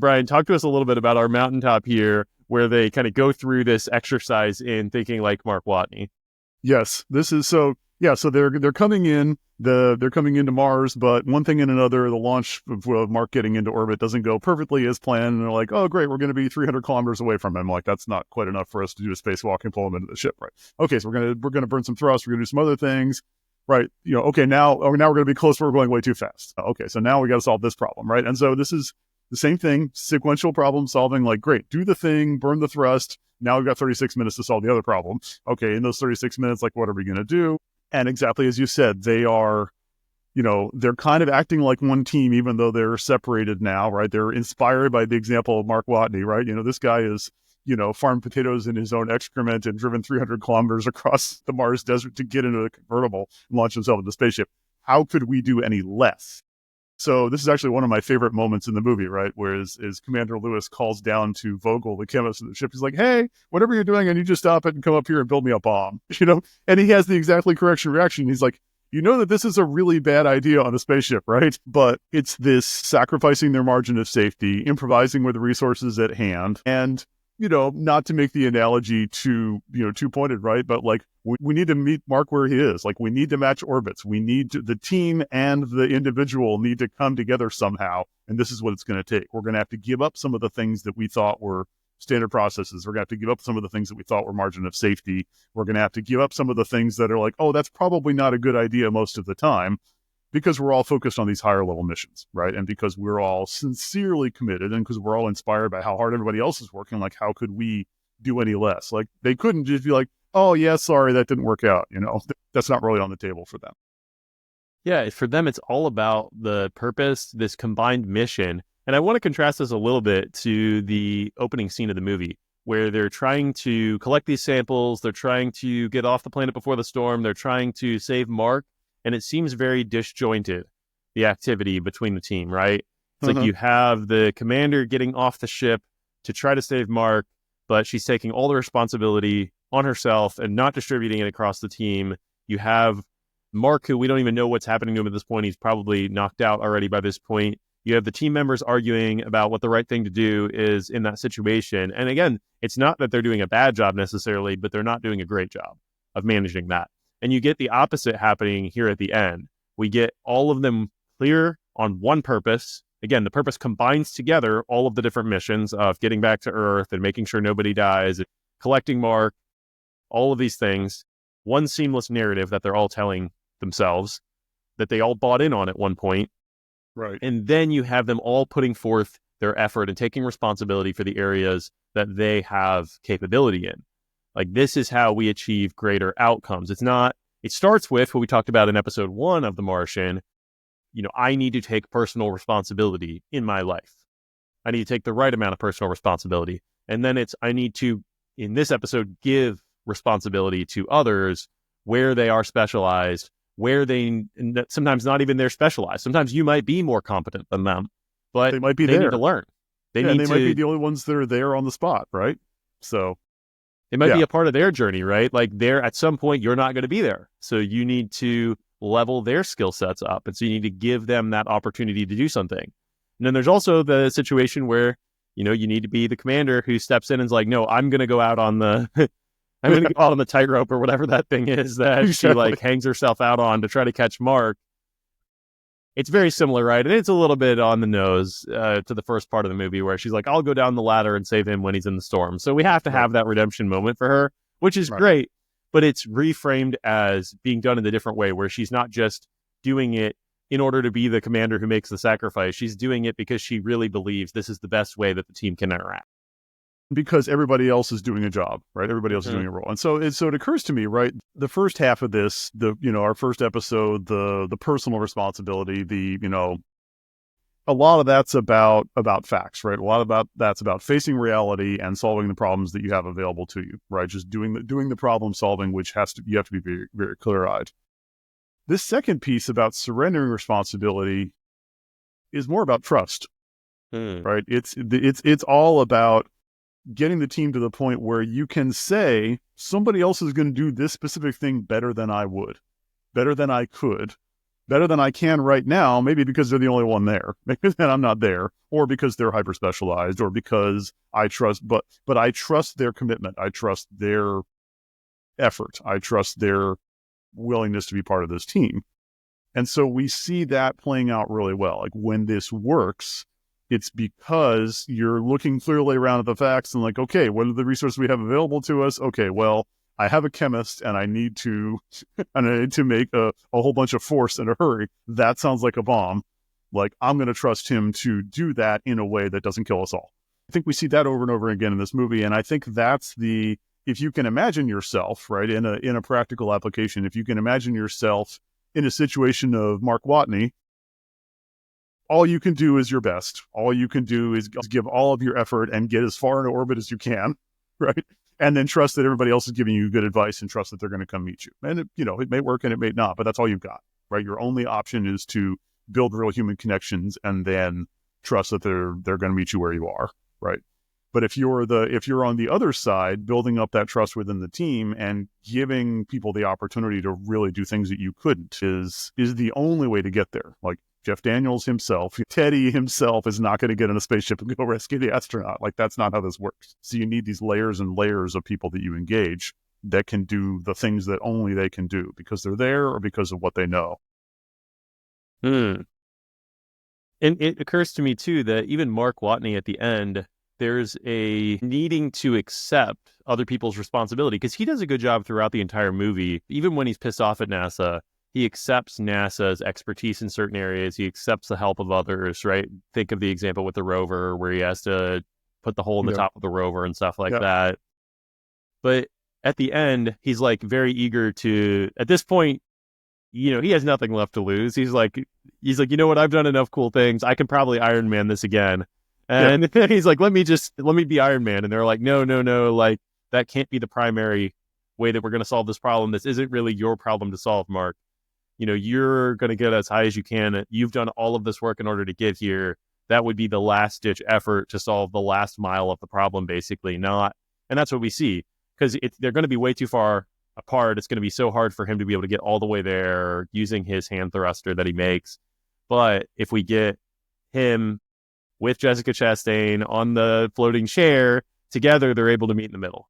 Brian, talk to us a little bit about our mountaintop here, where they kind of go through this exercise in thinking like Mark Watney. Yes, this is so. Yeah, so they're coming in. They're coming into Mars, but one thing and another, the launch of Mark getting into orbit doesn't go perfectly as planned. And they're like, "Oh, great, we're going to be 300 kilometers away from him." Like, that's not quite enough for us to do a spacewalk and pull him into the ship, right? Okay, so we're gonna burn some thrust. We're gonna do some other things, right? Okay, now we're gonna be close, but we're going way too fast. Okay, so now we got to solve this problem, right? And so this is the same thing, sequential problem solving. Like, great, do the thing, burn the thrust. Now we've got 36 minutes to solve the other problem. Okay, in those 36 minutes, like, what are we going to do? And exactly as you said, they are, they're kind of acting like one team, even though they're separated now, right? They're inspired by the example of Mark Watney, right? This guy is, farmed potatoes in his own excrement and driven 300 kilometers across the Mars desert to get into a convertible and launch himself into the spaceship. How could we do any less? So this is actually one of my favorite moments in the movie, right? Whereas Commander Lewis calls down to Vogel, the chemist of the ship. He's like, "Hey, whatever you're doing, I need you to stop it and come up here and build me a bomb." And he has the exactly correct reaction. He's like, that this is a really bad idea on a spaceship, right? But it's this sacrificing their margin of safety, improvising with the resources at hand, and not to make the analogy too pointed, right? But like, we need to meet Mark where he is. Like, we need to match orbits. The team and the individual need to come together somehow. And this is what it's going to take. We're going to have to give up some of the things that we thought were standard processes. We're going to have to give up some of the things that we thought were margin of safety. We're going to have to give up some of the things that are like, oh, that's probably not a good idea most of the time, because we're all focused on these higher level missions, right? And because we're all sincerely committed, and because we're all inspired by how hard everybody else is working, like, how could we do any less? Like, they couldn't just be like, "Oh yeah, sorry, that didn't work out." That's not really on the table for them. Yeah, for them, it's all about the purpose, this combined mission. And I want to contrast this a little bit to the opening scene of the movie, where they're trying to collect these samples. They're trying to get off the planet before the storm. They're trying to save Mark. And it seems very disjointed, the activity between the team, right? It's like you have the commander getting off the ship to try to save Mark, but she's taking all the responsibility on herself and not distributing it across the team. You have Mark, who we don't even know what's happening to him at this point. He's probably knocked out already by this point. You have the team members arguing about what the right thing to do is in that situation. And again, it's not that they're doing a bad job necessarily, but they're not doing a great job of managing that. And you get the opposite happening here at the end. We get all of them clear on one purpose. Again, the purpose combines together all of the different missions of getting back to Earth and making sure nobody dies, collecting Mark, all of these things. One seamless narrative that they're all telling themselves, that they all bought in on at one point. Right. And then you have them all putting forth their effort and taking responsibility for the areas that they have capability in. Like, this is how we achieve greater outcomes. It starts with what we talked about in episode 1 of The Martian. I need to take personal responsibility in my life. I need to take the right amount of personal responsibility. And then I need to, in this episode, give responsibility to others where they are specialized, where sometimes not even they're specialized. Sometimes you might be more competent than them, but they might be they need to learn. They might be the only ones that are there on the spot, right? So it might be a part of their journey, right? Like, at some point, you're not going to be there. So you need to level their skill sets up. And so you need to give them that opportunity to do something. And then there's also the situation where, you need to be the commander who steps in and is like, "No, I'm going to go out on the, I'm going to go out on the tightrope," or whatever that thing is that she hangs herself out on to try to catch Mark. It's very similar, right? And it's a little bit on the nose to the first part of the movie, where she's like, "I'll go down the ladder and save him when he's in the storm." So we have to have that redemption moment for her, which is great, but it's reframed as being done in a different way, where she's not just doing it in order to be the commander who makes the sacrifice. She's doing it because she really believes this is the best way that the team can interact. Because everybody else is doing a job, right? Everybody else is doing a role. And so it occurs to me, right? The first half of this, our first episode, the personal responsibility, a lot of that's about facts, right? A lot about that's about facing reality and solving the problems that you have available to you, right? Just doing the problem solving, which you have to be very, very clear-eyed. This second piece about surrendering responsibility is more about trust, right? It's all about getting the team to the point where you can say, somebody else is going to do this specific thing better than I would, better than I could, better than I can right now, maybe because they're the only one there, maybe then I'm not there, or because they're hyper specialized, or because I trust, but I trust their commitment. I trust their effort. I trust their willingness to be part of this team. And so we see that playing out really well. Like when this works, it's because you're looking clearly around at the facts and like, okay, what are the resources we have available to us? Okay, well, I have a chemist and I need to make a whole bunch of force in a hurry. That sounds like a bomb. Like I'm going to trust him to do that in a way that doesn't kill us all. I think we see that over and over again in this movie. And I think that's if you can imagine yourself, right, in a practical application, if you can imagine yourself in a situation of Mark Watney, all you can do is your best. All you can do is give all of your effort and get as far into orbit as you can, right? And then trust that everybody else is giving you good advice and trust that they're going to come meet you. And it may work and it may not, but that's all you've got, right? Your only option is to build real human connections and then trust that they're going to meet you where you are, right? But if you're on the other side, building up that trust within the team and giving people the opportunity to really do things that you couldn't is the only way to get there. Like Jeff Daniels himself, Teddy himself is not going to get in a spaceship and go rescue the astronaut. Like that's not how this works. So you need these layers and layers of people that you engage that can do the things that only they can do because they're there or because of what they know. And it occurs to me too that even Mark Watney at the end, there's a needing to accept other people's responsibility because he does a good job throughout the entire movie. Even when he's pissed off at NASA, he accepts NASA's expertise in certain areas. He accepts the help of others, right? Think of the example with the rover where he has to put the hole in the top of the rover and stuff like that. But at the end, he's like very eager to, at this point, he has nothing left to lose. He's like, you know what? I've done enough cool things. I can probably Iron Man this again. And then he's like, let me be Iron Man. And they're like, no, like that can't be the primary way that we're going to solve this problem. This isn't really your problem to solve, Mark. You're going to get as high as you can. You've done all of this work in order to get here. That would be the last ditch effort to solve the last mile of the problem, basically. And that's what we see because they're going to be way too far apart. It's going to be so hard for him to be able to get all the way there using his hand thruster that he makes. But if we get him with Jessica Chastain on the floating chair together, they're able to meet in the middle.